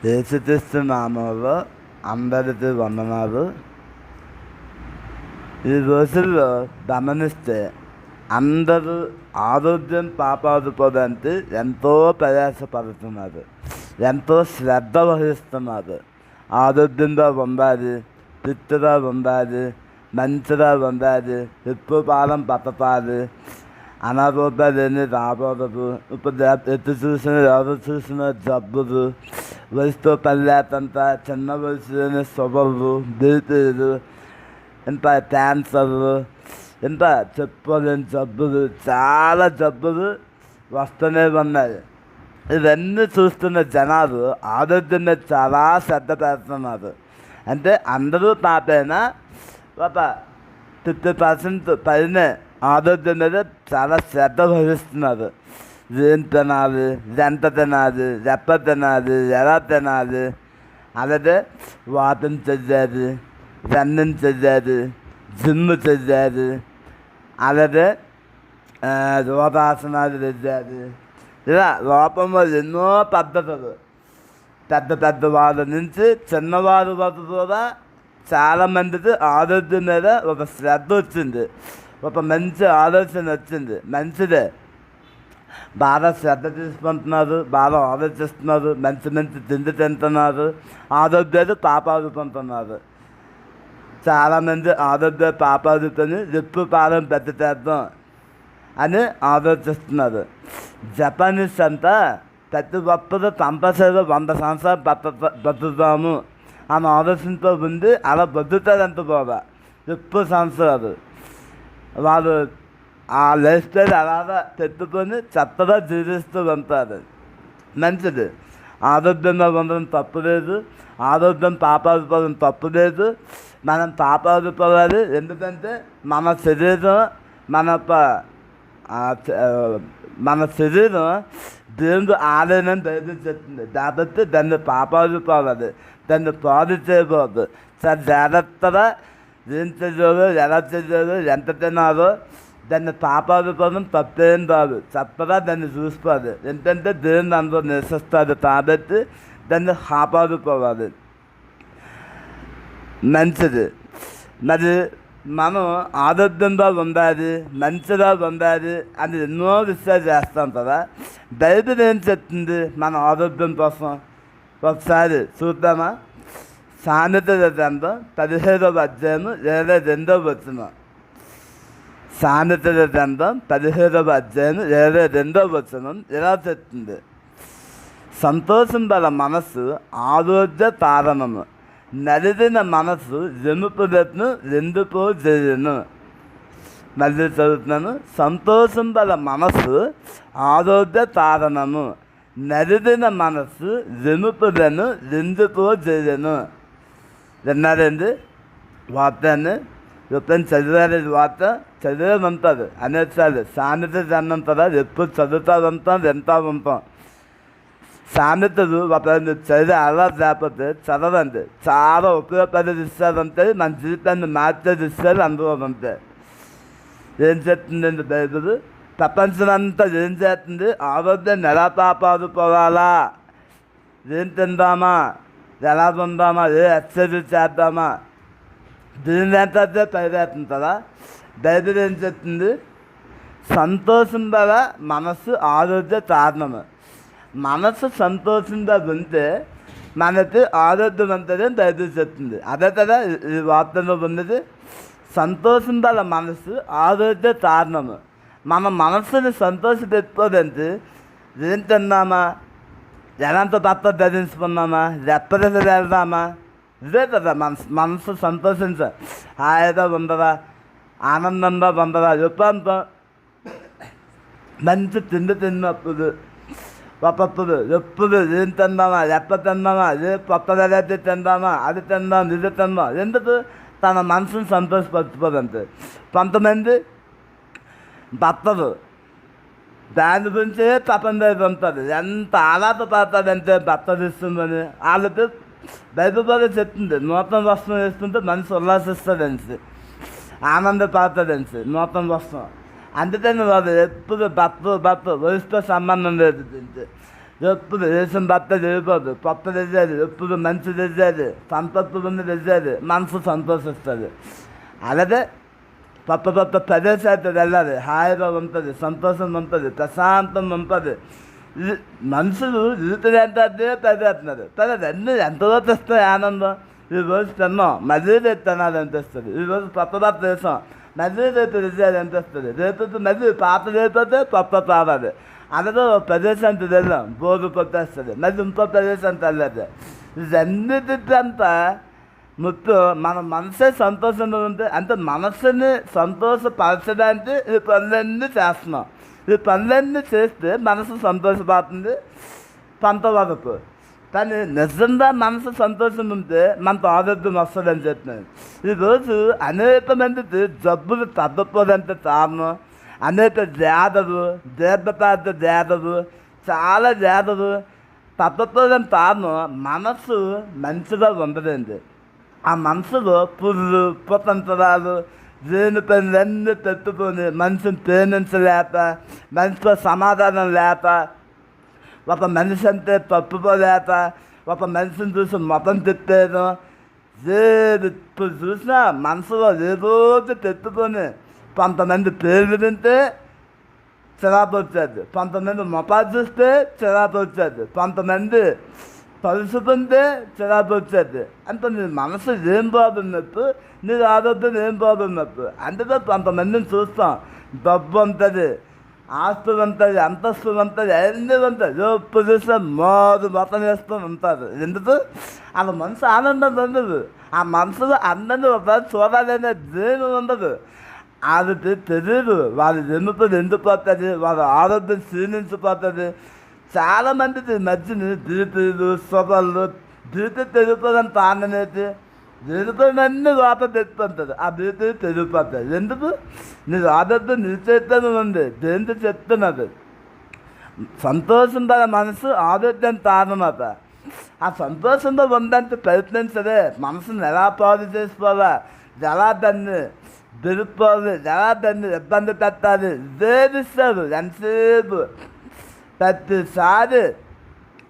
యేసుక్రీస్తు నామంలో అందరికీ వందనాలు. ఈ రోజుల్లో గమనిస్తే అందరూ ఆరోగ్యం కాపాడుకోవడానికి ఎంతో ప్రయాసపడుతున్నారు, ఎంతో శ్రద్ధ వహిస్తున్నారు. ఆరోగ్యంగా ఉండాలి, ఫిట్గా ఉండాలి, మంచిగా ఉండాలి, ఎక్కువ కాలం బతకాలి, అనారోగ్యాలు ఏమీ రాకూడదు. ఇప్పుడు ఎవరు చూసిన జబ్బులు, వయసుతో పని లేకుండా చిన్న వయసులోనే షుగర్లు, బీపీలు, ఇంకా క్యాన్సర్లు, ఇంకా చెప్పుకోలేని జబ్బులు, చాలా జబ్బులు వస్తూనే ఉన్నాయి. ఇవన్నీ చూస్తున్న జనాలు ఆరోగ్యం మీద చాలా శ్రద్ధ పెడుతున్నారు. అంటే అందరూ కాకపోయినా ఒక 50% పైనే ఆరోగ్యం మీద చాలా శ్రద్ధ వహిస్తున్నారు. ఏం తినాలి, ఎంత తినాలి, ఎప్ప తినాలి, ఎలా తినాలి, అలాగే వాకింగ్ చెయ్యాలి, రన్నింగ్ చెయ్యాలి, జిమ్ చెయ్యాలి, అలాగే యోగాసనాలు చెయ్యాలి. ఇలా లోపంలో ఎన్నో పద్ధతులు, పెద్ద పెద్ద వాళ్ళ నుంచి చిన్నవారి వరకు కూడా చాలామందికి ఆరోగ్యం మీద ఒక శ్రద్ధ వచ్చింది, ఒక మంచి ఆలోచన వచ్చింది. మంచిదే, బాగా శ్రద్ధ తీసుకుంటున్నారు, బాగా ఆలోచిస్తున్నారు, మంచి మంచి తిండి తింటున్నారు, ఆరోగ్యాలు కాపాడుకుంటున్నారు. చాలామంది ఆరోగ్య కాపాడుకొని ఎక్కువ కాలం చేద్దాం అని ఆలోచిస్తున్నారు. జపానీస్ అంతా ప్రతి ఒక్కరు కంపల్సరీగా 100 సంవత్సరాలు బతుకుతాము అని ఆలోచనతో ఉంది. అలా బతుకుతారంత కూడా ఎక్కువ సంవత్సరాలు వాళ్ళు ఆ లైఫ్ స్టైల్ అలాగా పెట్టుకొని చక్కగా జీవిస్తూ ఉంటారు. మంచిది, ఆరోగ్యంగా ఉండడం తప్పు లేదు, ఆరోగ్యం కాపాడుకోవడం తప్పు లేదు. మనం కాపాడుకోవాలి, ఎందుకంటే మన శరీరం మన శరీరం దేవుడు ఆలయనని బయటకు చెప్తుంది. కాబట్టి దాన్ని కాపాడుకోవాలి, దాన్ని పాడు చేయకూడదు. చాలా జాగ్రత్తగా ఏం చేయాలో, ఎలా చేయాలో, ఎంత తినాలో దాన్ని కాపాడుకోవడం తప్పేం కాదు. చక్కగా దాన్ని చూసుకోవాలి, ఎందుకంటే దేవుని అందరూ నివసిస్తారు కాబట్టి దాన్ని కాపాడుకోవాలి. మంచిది. మరి మనం ఆరోగ్యంగా ఉండాలి, మంచిగా ఉండాలి అని ఎన్నో విషయాలు చేస్తాం కదా. బైబిల్ ఏం చెప్తుంది మన ఆరోగ్యం కోసం? ఒకసారి చూద్దామా? సామెతల గ్రంథం 17వ అధ్యాయం 22వ వచనం. సామెతల గ్రంథం 17వ అధ్యాయం 22వ వచనం ఇలా చెప్తుంది: సంతోషం గల మనస్సు ఆరోగ్య కారణము, నలిగిన మనస్సు ఎముకలను ఎందుకో చేయను. మళ్ళీ చదువుతున్నాను. సంతోషం గల మనస్సు ఆరోగ్య కారణము, నలిగిన మనస్సు ఎముకలను ఎందుకో చేయను. విన్నారండి వార్తని? ఎప్పుడైనా చదివారు వార్త? చదివే ఉంటారు అనేసారి. సామెత అన్నంటారా? ఎప్పుడు చదువుతూ ఉంటాం, వింటూ ఉంటాం. సామెతలు ఒక చదివే అలవాటు లేకపోతే చదవండి, చాలా ఉపయోగపడే విషయాలు ఉంటాయి, మన జీవితాన్ని మార్చే విషయాలు అందులో ఉంటాయి. ఏం చెప్తుందండి బైబిల్? ప్రపంచమంతా ఏం చేస్తుంది? ఆరోగ్యాన్ని ఎలా కాపాడుకోవాలా, ఏం తిందామా, ఎలా ఉందామా, ఏ ఎక్సర్సైజ్ చేద్దామా, దీని ఏంటంటే పైవేస్తుందా? బైబిల్ ఏం చెప్తుంది? సంతోషం వల్ల మనస్సు ఆరోగ్య కారణము. మనసు సంతోషంగా ఉంటే మనకి ఆరోగ్యం ఉంటుందని బైబిల్ చెప్తుంది. అదే కదా ఈ వార్తలో ఉన్నది. సంతోషం వల్ల మనసు ఆరోగ్య కారణము. మన మనస్సుని సంతోషపెట్టుకోదంటే ఏం తిన్నామా, ఎలాంటి బట్ట ధరించుకున్నామా, రెప్పదలు వెళ్దామా, ఇదే కదా మనసు సంతోషించ, హాయిగా ఉండదా, ఆనందంగా ఉండదా. ఎప్పుడు మంచి తిండి తిన్నప్పుడు ఒకప్పుడు ఎప్పుడు ఏం తిందామా, ఎప్ప తిందామా, ఏ కొత్త వెరైటీ తిందామా, అది తిందాం, ఇది తిందాం. ఎందుకు? తన మనసుని సంతోషపరచుకోదంతే. కొంతమంది బట్టలు దాని గురించే తపందైతే ఉంటుంది. ఎంత ఆలాత పడతాడంటే బట్టలు ఇస్తుందని. వాళ్ళకి బైబిల్ కూడా చెప్తుంది, నూతన వస్త్రం వేస్తుంటే మనిషి ఉల్లాసిస్తాడనిసి, ఆనందపడతాడనిసి నూతన వస్త్రం. అందుకని వాళ్ళు ఎప్పుడు బట్టలు వయసుతో సంబంధం లేదు. ఎప్పుడు వేసిన బట్ట వెళ్ళిపోదు, కొత్త తెచ్చేది, ఎప్పుడు మంచి తెచ్చేది, సంతృప్తి తెచ్చేది, మనసు సంతోషిస్తుంది. అలాగే కొత్త కొత్త ప్రదేశాలకు వెళ్ళాలి, హాయిగా ఉంటుంది, సంతోషం ఉంటుంది, ప్రశాంతం ఉంటుంది. మనుషులు జీవితం ఏంటంటే పెరుగుతున్నారు, తర్వాత అన్నీ ఎంతలో తెస్తాయి ఆనందం. ఈరోజు తిన్నాం, మళ్ళీ రేపు తినాలనిపిస్తుంది. ఈరోజు కొత్త బట్ట వేసాం, మళ్ళీ రేపు రిజాలి అనిపిస్తుంది. రేపు మళ్ళీ పాత రేపైతే కొత్త రావాలి. అలాగే ప్రదేశానికి వెళ్ళాం, బోర్డు కొట్టేస్తుంది, మళ్ళీ ఇంకో ప్రదేశానికి వెళ్ళదు. ఇదన్నిటికంతా మొత్తం మన మనసే సంతోషంగా ఉంటే, అంటే మనసుని సంతోషపరచడానికి ఈ పనులన్నీ చేస్తున్నాం. ఈ పనులన్నీ చేస్తే మనసు సంతోషపడుతుంది కొంతవరకు. కానీ నిజంగా మనసు సంతోషం ఉంటే మనకు ఆరోగ్యం వస్తుందని చెప్తున్నాను. ఈరోజు అనేక మందికి జబ్బులు తగ్గపోదంటే కారణం అనేక జాతరు, దీర్ఘపాత జాతరు, చాలా జాతరు తగ్గపోదని కారణం మనసు మంచిగా ఉండదండి. ఆ మనసులో పుర్రు, పుతంతరాలు, దేని పనులన్నీ పెట్టుకొని మనిషిని ప్రేమించలేక, మనిషితో సమాధానం లేక, ఒక మనిషి అంటే తప్పుకోలేక, ఒక మనిషిని చూసి మతం తిప్పేయడం, ఇప్పుడు చూసినా మనసులో ఏదోటి పెట్టుకొని కొంతమంది పేర్లు తింటే చిరాకు వచ్చేది, కొంతమంది మొపాలు చూస్తే చిరాకు వచ్చేది, కొంతమంది తలుసుకుంటే చిరాకు వచ్చేది. అంటే నీ మనసు ఏం బాగున్నట్టు, నీ ఆరోగ్యం ఏం బాగున్నట్టు. అందుకే కొంతమందిని చూస్తాం, డబ్బు ఉంటుంది, ఆస్తులు ఉంటుంది, అంతస్తులు ఉంటుంది, అన్నీ ఉంటాయి, ఎప్పుడు చూస్తే మొత్తం వేస్తూ ఉంటారు. ఎందుకు? వాళ్ళ మనసు ఆనందం ఉండదు. ఆ మనసులో అందరినీ ఒకసారి చూడాలనే దేని ఉండదు. వాళ్ళకి తెలియదు వాళ్ళ ఎన్నుకొని ఎండిపోతుంది, వాళ్ళ ఆరోగ్యం క్షీణించిపోతుంది. చాలామందికి మధ్యని బీపీలు, షుగర్లు, బీపీ పెరిగిపోదని తాననేది వెళ్ళిపోయినన్నీ లోపల తెచ్చుకుంటుంది. ఆ బీపీ పెరిగిపోతుంది. ఎందుకు? నీ ఆరోగ్యం నీ చేతిలో ఉంది, దేంతో చెప్తున్నది. సంతోషంగా మనసు ఆరోగ్యం కారణమట. ఆ సంతోషంలో ఉండడానికి ప్రయత్నించదే, మనసుని ఎలా పాడు చేసుకోవాలా, ఎలా దాన్ని బెరుక్కోవాలి, ఎలా దాన్ని ఇబ్బంది పెట్టాలి, వేధిస్తారు ఎంతసేపు ప్రతిసారి.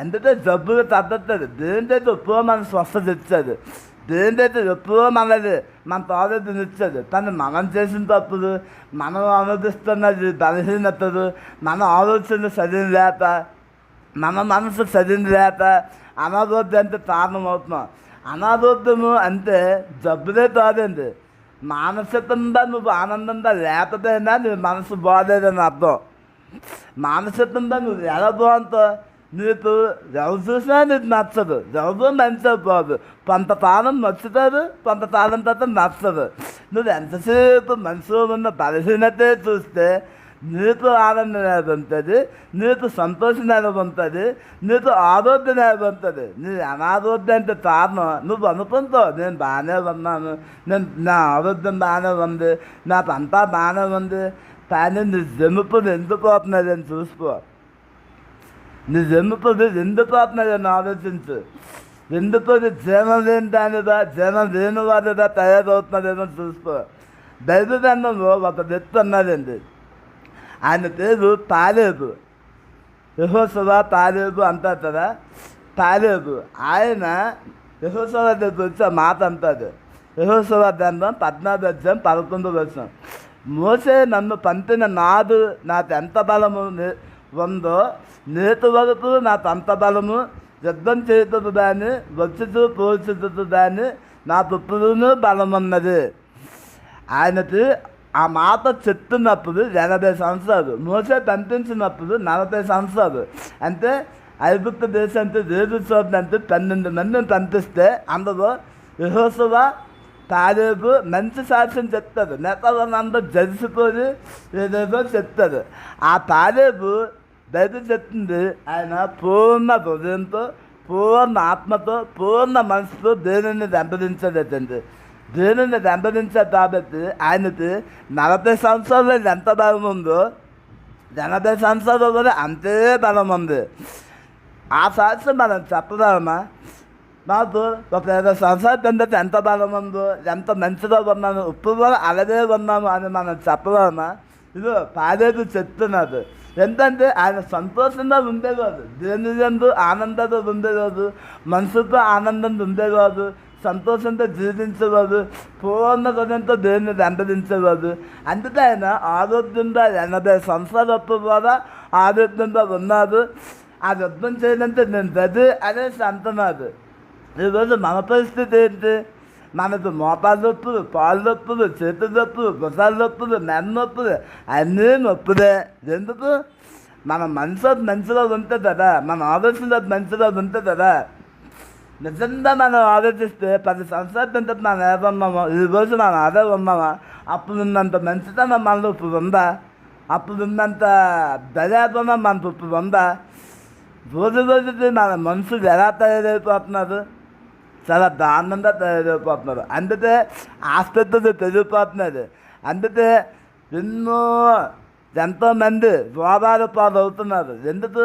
అందుకే జబ్బులు తగ్గట్లేదు. దేనికైతే ఎప్పుడో మనం స్వస్థత ఇచ్చేది, దేనికైతే ఎప్పుడో మనది మన ఆరోగ్యం ఇచ్చేది. కానీ మనం చేసిన తప్పులు, మనం అనుభవిస్తున్నది బలహీనతలు, మన ఆలోచన సరైన లేక, మన మనసు సరైన లేక అనారోగ్యానికి కారణమవుతున్నాం. అనారోగ్యము అంటే జబ్బులే కాదండి, మానసికంగా నువ్వు ఆనందంగా లేకపోయినా నీ మనసు బాగలేదని అర్థం. మానసికంగా నువ్వు ఎలా బాగుంటావు, నీకు ఎవరు చూసినా నీకు నచ్చదు, ఎవరు మంచిగా పోదు. కొంతకాలం నచ్చుతారు, కొంతకాలం తర్వాత నచ్చదు. నువ్వు ఎంతసేపు మనసులో ఉన్న బలహీనతే చూస్తే నీకు ఆనందం ఉంటుంది, నీకు సంతోషం ఉంటుంది, నీకు ఆరోగ్యం ఉంటుంది. నీ అనారోగ్యానికి కారణం నువ్వు అనుకుంటావు, నేను బాగానే ఉన్నాను, నా ఆరోగ్యం బాగానే ఉంది, నాకు అంతా బాగానే ఉంది. కానీ నీ జమ్ముపులు ఎందుకు పోతున్నదని చూసుకో. నీ జమ్ముపులు ఎందుకు పోతున్నదని ఆలోచించు. ఎందుకు జీవం లేని దానిదా, జీవం లేని వారిదా తయారవుతున్నదేమో చూసుకో. దైవదండంలో ఒక వ్యక్తి అన్నదండి, ఆయన పేరు తాలేబు, యెహోషువ తాలేబు అంటారు కదా, తాలేబు. ఆయన యెహోషువ దగ్గర వచ్చి ఆ మాట అంటాడు. యెహోషువ గ్రంథం 14:11. మోసే నన్ను పంపిన నాడు నాకు ఎంత బలము ఉందో, నేటి వరకు నాకు అంత బలము, యుద్ధం చేతుడు దాన్ని, వచ్చుతూ పోల్చుతూ దాన్ని, నాకు ఇప్పుడును బలం ఉన్నది. ఆయనకి ఆ మాట చెప్తున్నప్పుడు 80 సంవత్సరాలు, మోసే పంపించినప్పుడు 40 సంవత్సరాలు. అంటే ఐగుప్తు దేశానికి వేరు చూడంటే 12 మందిని పంపిస్తే అందులో యెహోషువ తాలేబు మంచి సాక్ష్యం చెప్తారు. నేతలందరూ జడిసిపోయి ఏదేదో చెప్తారు. ఆ తాలేబు బైబిల్ చెప్తుంది, ఆయన పూర్ణ హృదయంతో, పూర్ణ ఆత్మతో, పూర్ణ మనసుతో దేవుని వెంబడించలేదండి. దేవుని వెంబడించారు కాబట్టి ఆయనకి 40 సంవత్సరాలు ఎంత బలం ఉందో 80 సంవత్సరాలు కూడా అంతే బలం ఉంది. ఆ సాక్ష్యం మనం చెప్పగలమా? నాకు ఒక 20 సంవత్సరాల కిందట ఎంత బలం ఉందో, ఎంత మంచిగా ఉన్నాను, ఇప్పుడు కూడా అలాగే ఉన్నాము అని మనం చెప్పగలమా? ఇదో పాడేది చెప్తున్నారు. ఏంటంటే ఆయన సంతోషంగా ఉండేవాడు, దేని ఎందు ఆనందంగా ఉండేవాడు, మనసుతో ఆనందంగా ఉండేవాడు, సంతోషంతో జీవించేవాడు, పూర్ణ హృదయంతో దేవుని వెంబడించేవాడు. అందుకే ఆయన ఆరోగ్యంగా 80 సంవత్సరాల ద్వారా ఆరోగ్యంగా ఉన్నాడు. ఆ యుద్ధం చేయాలంటే నేను గది అనేసి అంటున్నాడు. ఈరోజు మన పరిస్థితి ఏంటి? మనకు మోకాలు నొప్పులు, పాలు నొప్పులు, చేతులు నొప్పులు, భుజాలు నొప్పులు, మెడ నొప్పులు, అన్నీ నొప్పులే. ఎందుకు? మన మంచిలో ఉంటుంది కదా, మన ఆలోచనలో మంచిలో ఉంటుంది కదా. నిజంగా మనం ఆలోచిస్తే 10 సంవత్సరాల కింద మనం ఏదన్నామో ఈరోజు మనం అదే ఉన్నామా? అప్పుడు ఉన్నంత మంచితనం మనలో ఇప్పుడు ఉందా? అప్పుడు ఉన్నంత దయాగుణం మనకు ఇప్పుడు ఉందా? రోజుకి మన మనుషులు ఎలా తయారైపోతున్నారు? చాలా దారుణంగా తయారైపోతున్నారు. అందుకే ఆసుపత్రులు పెరిగిపోతున్నది. అందుకే ఎంతోమంది రోగాలు పాలవుతున్నారు. ఎందుకు?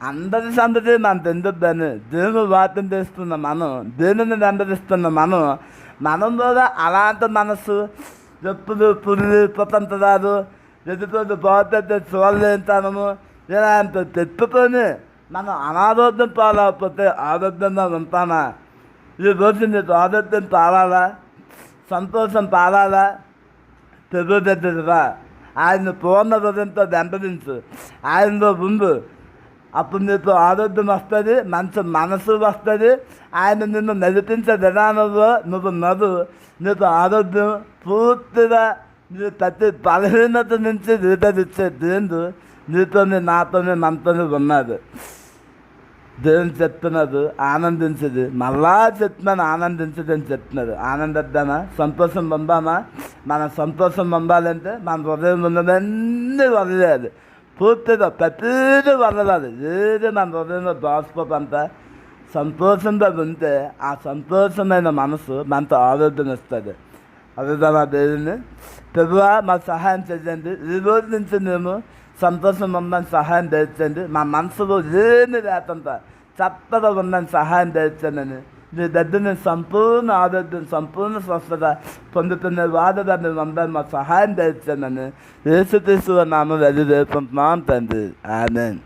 అందరి సంగతి మనకు ఎందుకని దేవుని వార్తం చేస్తున్న మనం, దేవుని వెంబడిస్తున్న మనం కూడా అలాంటి మనసు, ఎప్పుడు పురుగు స్వతంత్రాలు, ఎదుటి బాధ్యత చూడలేనితనము ఇలాంటి తెచ్చుకొని మనం అనారోగ్యం పాలకపోతే ఆరోగ్యంగా ఉంటామా? ఈరోజు నీకు ఆరోగ్యం పాలాలా, సంతోషం పాలాలా, తెలుగుదరా ఆయన పూర్ణ హృదయంతో వెంబడించు, ఆయనలో ఉండు. అప్పుడు నీకు ఆరోగ్యం వస్తుంది, మంచి మనసు వస్తుంది. ఆయన నిన్ను నడిపించే విధానంలో నువ్వు నీకు ఆరోగ్యం పూర్తిగా నీ ప్రతి బలహీనత నుంచి విడుదలిచ్చే దేవుడు నీతోని, నాతోని, మనతోని ఉన్నాడు. దేవుని చెప్తున్నారు ఆనందించదు, మళ్ళా చెప్తున్నాను ఆనందించదు అని చెప్తున్నారు. ఆనందిద్దామా? సంతోషం పొందామా? మన సంతోషం పొందాలంటే మన హృదయం ఉన్నదన్నీ వదిలేదు, పూర్తిగా ప్రతిదీ వదలాలి. ఏది మన హృదయంలో దాచుకోకంతా సంతోషంగా ఉంటే ఆ సంతోషమైన మనసు మనతో ఆరోగ్యం ఇస్తుంది. అదేదా దేవుని ప్రభువా మాకు సహాయం చేయండి. ఈ రోజు నుంచి మేము సంతోషం ఉందని సహాయం తెచ్చండి. మా మనసులో ఏమి లేకుండా చక్కగా ఉందని సహాయం తెచ్చండి. నీ దగ్గర నేను సంపూర్ణ ఆరోగ్యం, సంపూర్ణ స్వస్థత పొందుతున్న వాదదాన్ని ఉందని మాకు సహాయం తెచ్చండి. యేసుక్రీస్తు నామములో అది వేడుకుంటున్నాం తండ్రి. ఆమేన్.